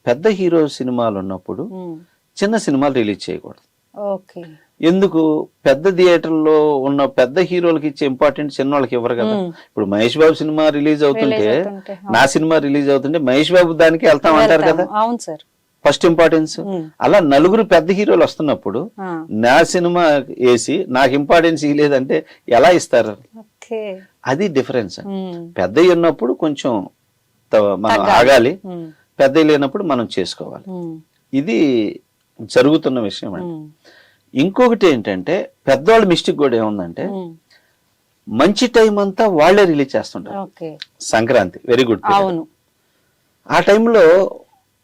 పెద్ద హీరో సినిమాలు ఉన్నప్పుడు చిన్న సినిమాలు రిలీజ్ చేయకూడదు. ఓకే. ఎందుకు? పెద్ద థియేటర్లో ఉన్న పెద్ద హీరోలకి ఇచ్చే ఇంపార్టెంట్ చిన్న వాళ్ళకి ఇవ్వరు కదా. ఇప్పుడు మహేష్ బాబు సినిమా రిలీజ్ అవుతుంటే, నా సినిమా రిలీజ్ అవుతుంటే మహేష్ బాబు దానికి వెళ్తాం అంటారు కదా. అవును సార్. First importance. అలా నలుగురు పెద్ద హీరోలు వస్తున్నప్పుడు నా సినిమా వేసి నాకు ఇంపార్టెన్స్ ఇవ్వలేదంటే ఎలా ఇస్తారు? అది డిఫరెన్స్. పెద్దవి ఉన్నప్పుడు కొంచెం మనం ఆగాలి, పెద్దవి లేనప్పుడు మనం చేసుకోవాలి. ఇది జరుగుతున్న విషయం అండి. ఇంకొకటి ఏంటంటే పెద్దవాళ్ళ మిస్టేక్ కూడా ఏముందంటే, మంచి టైం అంతా వాళ్లే రిలీజ్ చేస్తుంటారు. Sankranti very good. ఆ టైంలో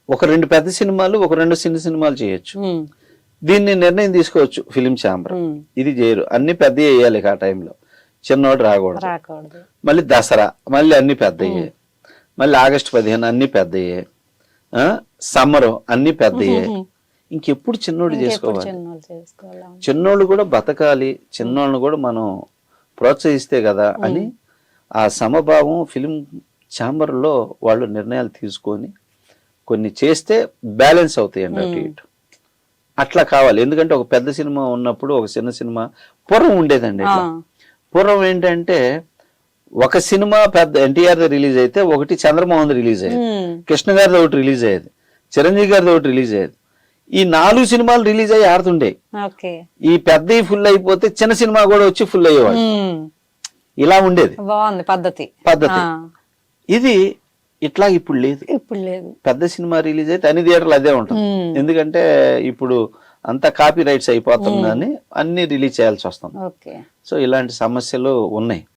ఒక 2 పెద్ద సినిమాలు, ఒక 2 చిన్న సినిమాలు చేయొచ్చు. దీన్ని నిర్ణయం తీసుకోవచ్చు ఫిలిం ఛాంబర్. ఇది చేయరు, అన్ని పెద్ద వేయాలి ఆ టైంలో, చిన్నోడు రాకూడదు. మళ్ళీ దసరా మళ్ళీ అన్ని పెద్దయ్యే, మళ్ళీ ఆగస్టు 15 అన్ని పెద్దయ్యే, సమ్మరు అన్ని పెద్దయ్యే. ఇంకెప్పుడు చిన్నోడు చేసుకోవాలి? చిన్నోళ్ళు కూడా బతకాలి, చిన్నోళ్ళని కూడా మనం ప్రోత్సహిస్తే కదా అని ఆ సమభావం ఫిలిం ఛాంబర్లో వాళ్ళు నిర్ణయాలు తీసుకొని కొన్ని చేస్తే బ్యాలెన్స్ అవుతాయండి అటు ఇటు. అట్లా కావాలి. ఎందుకంటే ఒక పెద్ద సినిమా ఉన్నప్పుడు ఒక చిన్న సినిమా పూర్వం ఉండేదండి. పూర్వం ఏంటంటే ఒక సినిమా పెద్ద ఎన్టీఆర్ రిలీజ్ అయితే ఒకటి చంద్రమోహన్ రిలీజ్ అయ్యేది, కృష్ణ గారిది ఒకటి రిలీజ్ అయ్యేది, చిరంజీవి గారిది ఒకటి రిలీజ్ అయ్యేది. ఈ 4 సినిమాలు రిలీజ్ అయ్యి ఆడుతుండే. ఈ పెద్ద ఫుల్ అయిపోతే చిన్న సినిమా కూడా వచ్చి ఫుల్ అయ్యేవాడు. ఇలా ఉండేది పద్ధతి. ఇది ఇట్లా ఇప్పుడు లేదు. పెద్ద సినిమా రిలీజ్ అయితే అన్ని థియేటర్లు అదే ఉంటుంది. ఎందుకంటే ఇప్పుడు అంతా కాపీ రైట్స్ అయిపోతుందని అన్ని రిలీజ్ చేయాల్సి వస్తుంది. సో ఇలాంటి సమస్యలు ఉన్నాయి.